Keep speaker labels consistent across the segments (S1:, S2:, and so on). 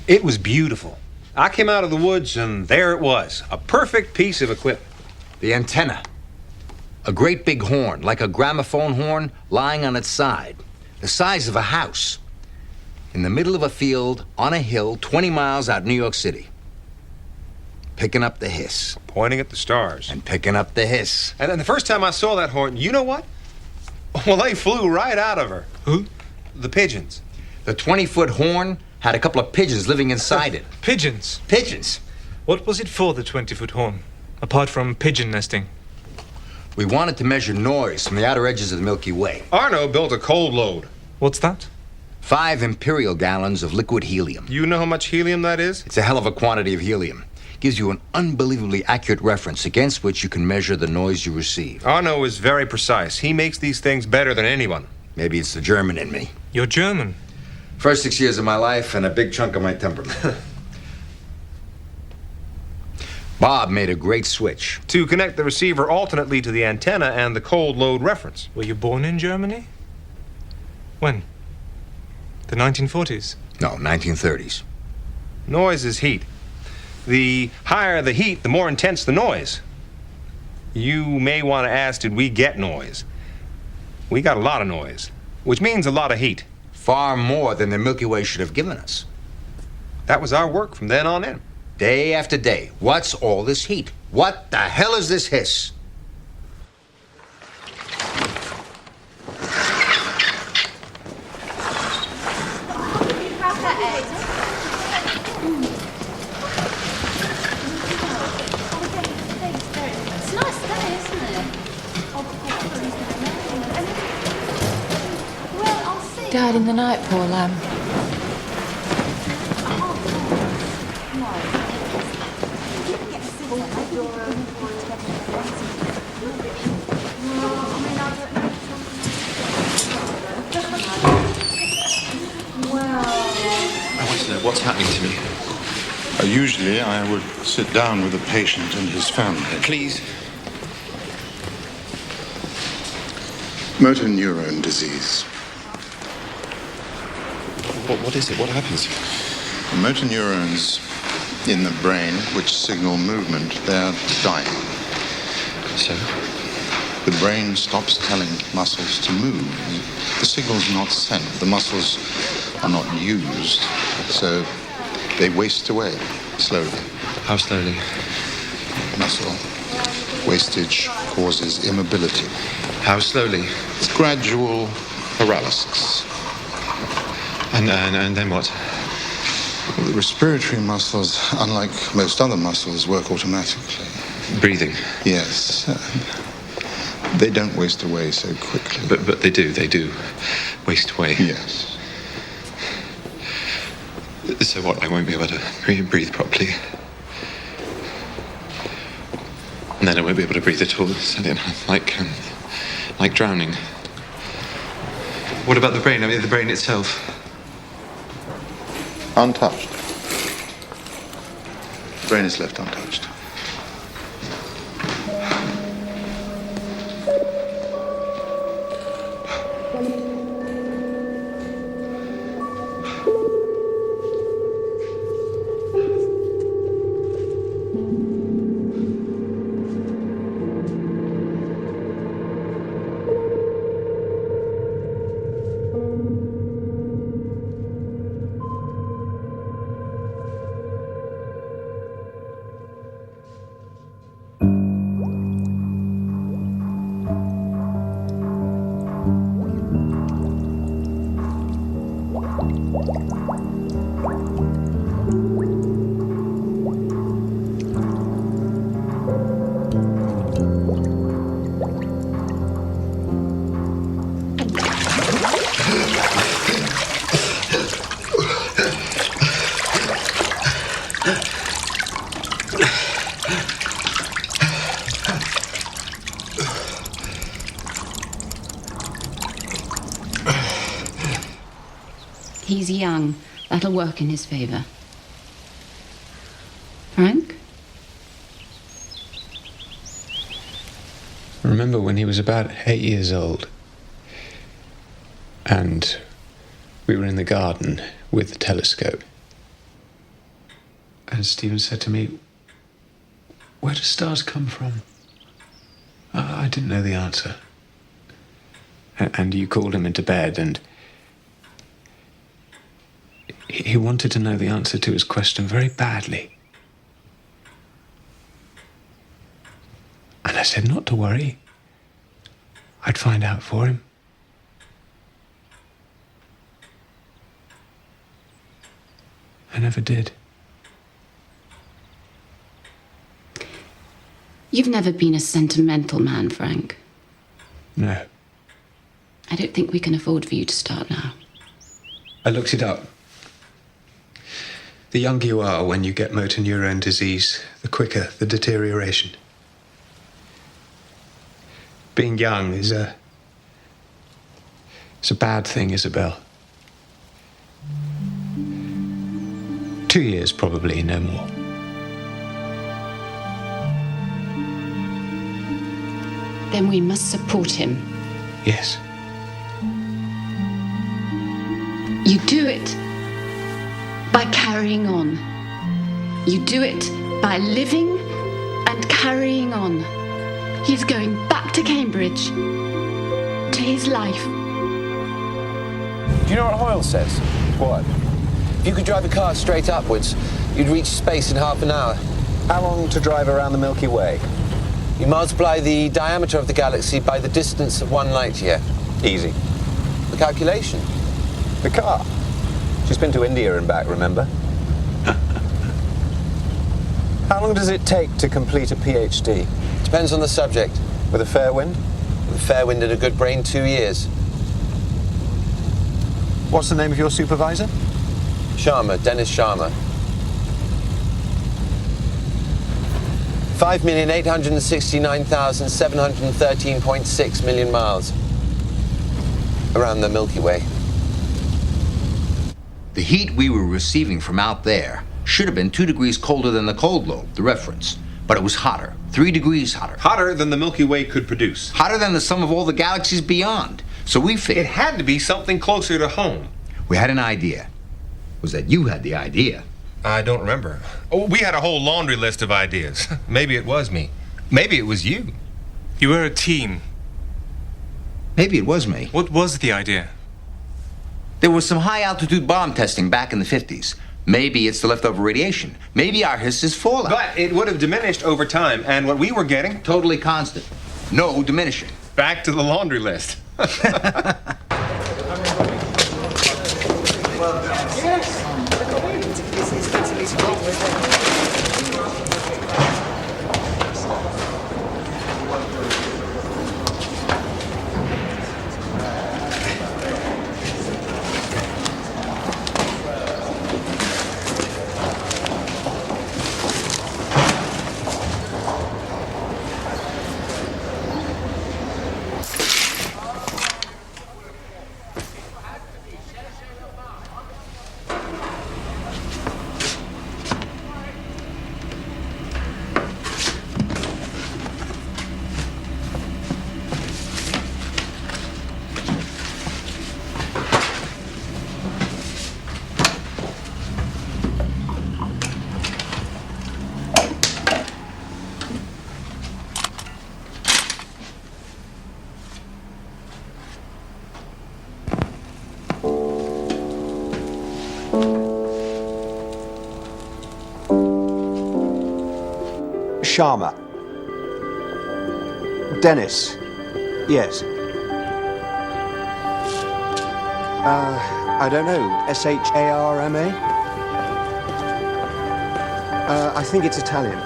S1: It was beautiful. I came out of the woods and there it was, a perfect piece of equipment.
S2: The antenna. A great big horn, like a gramophone horn, lying on its side, the size of a house, in the middle of a field, on a hill, 20 miles out of New York City. Picking up the hiss.
S1: Pointing at the stars.
S2: And picking up the hiss.
S1: And then the first time I saw that horn, you know what? Well, they flew right out of her.
S3: Who?
S1: The pigeons.
S2: The 20-foot horn had a couple of pigeons living inside it.
S3: Pigeons?
S2: Pigeons.
S3: What was it for, the 20-foot horn, apart from pigeon nesting?
S2: We wanted to measure noise from the outer edges of the Milky Way.
S1: Arno built a cold load.
S3: What's that?
S2: 5 imperial gallons of liquid helium.
S1: You know how much helium that is?
S2: It's a hell of a quantity of helium. Gives you an unbelievably accurate reference against which you can measure the noise you receive.
S1: Arno is very precise. He makes these things better than anyone.
S2: Maybe it's the German in me.
S3: You're German?
S2: First 6 years of my life and a big chunk of my temperament. Bob made a great switch.
S1: To connect the receiver alternately to the antenna and the cold load reference.
S3: Were you born in Germany? When? The 1940s?
S2: No, 1930s.
S1: Noise is heat. The higher the heat, the more intense the noise. You may want to ask, did we get noise? We got a lot of noise, which means a lot of heat.
S2: Far more than the Milky Way should have given us.
S1: That was our work from then on in.
S2: Day after day. What's all this heat? What the hell is this hiss?
S4: Died in the night, poor lamb.
S5: I want to know what's happening to me.
S6: Usually I would sit down with a patient and his family.
S5: Please.
S6: Motor neurone disease.
S5: What is it? What happens?
S6: The motor neurons in the brain which signal movement, they're dying.
S5: So?
S6: The brain stops telling muscles to move. The signal's not sent. The muscles are not used. So they waste away slowly.
S5: How slowly?
S6: Muscle wastage causes immobility.
S5: How slowly?
S6: It's gradual paralysis.
S5: And then what?
S6: The respiratory muscles, unlike most other muscles, work automatically.
S5: Breathing?
S6: Yes. They don't waste away so quickly.
S5: But they do waste away.
S6: Yes.
S5: So what, I won't be able to breathe properly? And then I won't be able to breathe at all, like drowning. What about the brain? I mean, the brain itself?
S6: Untouched. The brain is left untouched.
S7: He's young. That'll work in his favor. Frank?
S5: I remember when he was about 8 years old.
S8: And we were in the garden with the telescope. And Stephen said to me, "Where do stars come from?" I didn't know the answer. And you called him into bed, and he wanted to know the answer to his question very badly. And I said not to worry. I'd find out for him. I never did.
S7: You've never been a sentimental man, Frank.
S8: No.
S7: I don't think we can afford for you to start now.
S8: I looked it up. The younger you are when you get motor neurone disease, the quicker the deterioration. Being young is it's a bad thing, Isabel. 2 years, probably, no more.
S7: Then we must support him.
S8: Yes.
S7: You do it by carrying on. You do it by living and carrying on. He's going back to Cambridge, to his life.
S9: Do you know what Hoyle says? What? If you could drive a car straight upwards, you'd reach space in half an hour. How long to drive around the Milky Way? You multiply the diameter of the galaxy by the distance of 1 light year. Easy. The calculation. The car. She's been to India and back, remember? How long does it take to complete a PhD? Depends on the subject. With a fair wind? With a fair wind and a good brain, 2 years. What's the name of your supervisor? Sharma, Dennis Sharma. 5,869,713.6 million miles around the Milky Way.
S2: The heat we were receiving from out there should have been 2 degrees colder than the cold lobe, the reference. But it was hotter, 3 degrees hotter.
S1: Hotter than the Milky Way could produce.
S2: Hotter than the sum of all the galaxies beyond. So we figured
S1: It had to be something closer to home.
S2: we had an idea. Was that you had the idea?
S1: I don't remember. Oh, we had a whole laundry list of ideas. Maybe it was me. Maybe it was you.
S3: You were a team.
S2: Maybe it was me.
S3: What was the idea?
S2: There was some high-altitude bomb testing back in the 50s. Maybe it's the leftover radiation. Maybe our hiss is fallout.
S1: But it would have diminished over time, and what we were getting,
S2: Totally constant. No diminishing.
S1: back to the laundry list.
S10: Sharma. Dennis. Yes. I don't know. Sharma? I think it's Italian.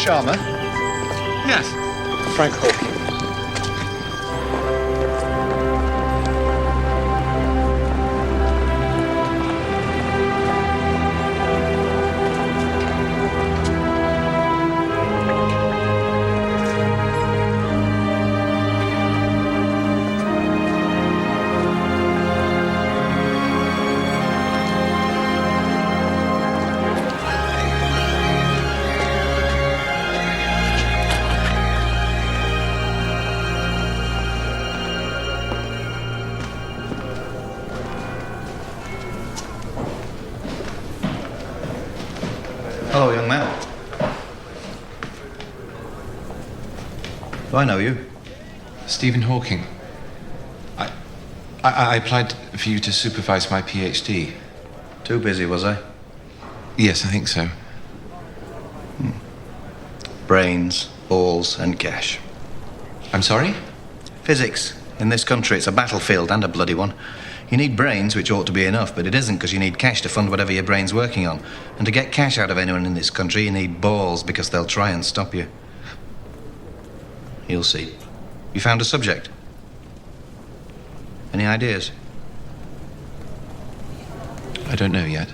S11: Sharma?
S3: Yes.
S11: Frank Hawking.
S12: Hello, young man. Do I know you?
S5: Stephen Hawking. I applied for you to supervise my PhD.
S12: Too busy, was I?
S5: Yes, I think so.
S12: Brains, balls, and cash.
S5: I'm sorry?
S12: Physics. In this country, it's a battlefield and a bloody one. You need brains, which ought to be enough, but it isn't because you need cash to fund whatever your brain's working on. And to get cash out of anyone in this country, you need balls because they'll try and stop you. You'll see. You found a subject? Any ideas?
S5: I don't know yet.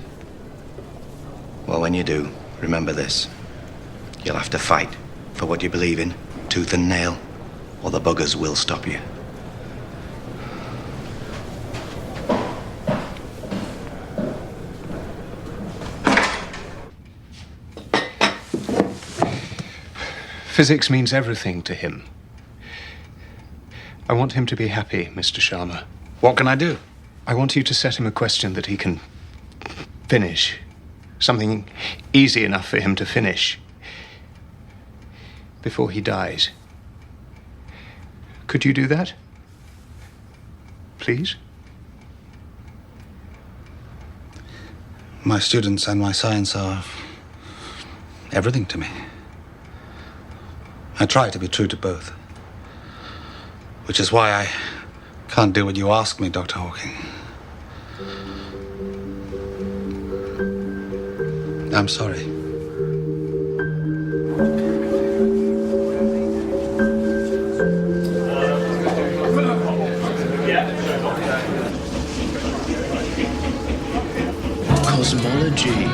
S12: Well, when you do, remember this. You'll have to fight for what you believe in, tooth and nail, or the buggers will stop you.
S8: Physics means everything to him. I want him to be happy, Mr. Sharma.
S12: What can I do?
S8: I want you to set him a question that he can finish. Something easy enough for him to finish before he dies. Could you do that? Please?
S12: My students and my science are everything to me. I try to be true to both. Which is why I can't do what you ask me, Dr. Hawking. I'm sorry.
S13: Cosmology.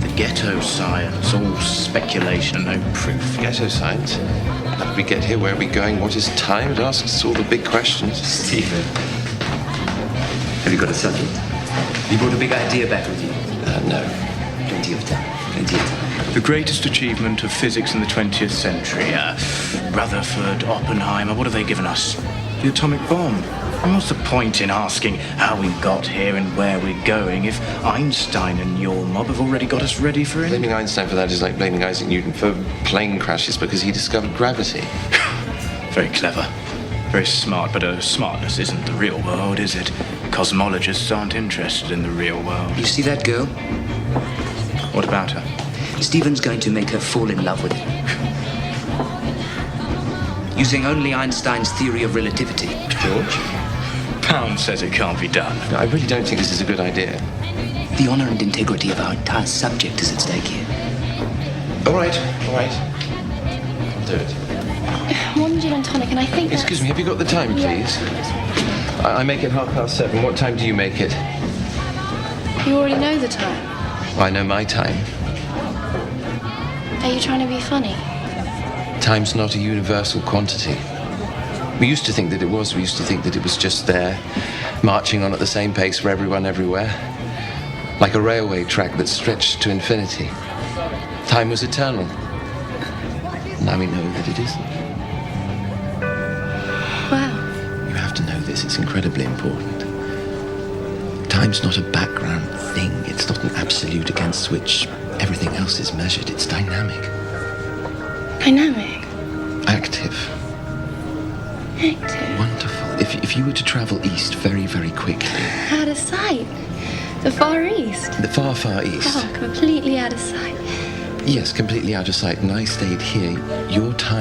S13: The ghetto science. All speculation and no proof.
S5: Ghetto science? How did we get here? Where are we going? What is time? It asks us all the big questions.
S14: Stephen, have you got a subject? You brought a big idea back with you?
S5: No.
S14: Plenty of time. Plenty of time.
S13: The greatest achievement of physics in the 20th century. Rutherford, Oppenheimer, what have they given us? The atomic bomb. And what's the point in asking how we got here and where we're going if Einstein and your mob have already got us ready for it?
S5: Blaming Einstein for that is like blaming Isaac Newton for plane crashes because he discovered gravity.
S13: Very clever. Very smart, but smartness isn't the real world, is it? Cosmologists aren't interested in the real world.
S14: You see that girl?
S13: What about her?
S14: Stephen's going to make her fall in love with him. Using only Einstein's theory of relativity.
S5: George?
S13: Pound says it can't be done.
S5: No, I really don't think this is a good idea.
S14: The honor and integrity of our entire subject is at stake here.
S5: All right. I'll do it.
S15: One gin and tonic, and I think that's...
S5: Excuse me, have you got the time, please?
S15: Yeah.
S5: I make it 7:30. What time do you make it?
S15: You already know the time.
S5: I know my time.
S15: Are you trying to be funny?
S5: Time's not a universal quantity. We used to think that it was. We used to think that it was just there, marching on at the same pace for everyone everywhere. Like a railway track that stretched to infinity. Time was eternal. Now we know that it isn't.
S15: Wow.
S5: You have to know this. It's incredibly important. Time's not a background thing. It's not an absolute against which everything else is measured. It's dynamic.
S15: Dynamic?
S5: Active.
S15: Active?
S5: Wonderful. If you were to travel east very, very quickly...
S15: Out of sight. The Far East.
S5: The far, far east.
S15: Oh, completely out of sight.
S5: Yes, completely out of sight. And I stayed here. Your time...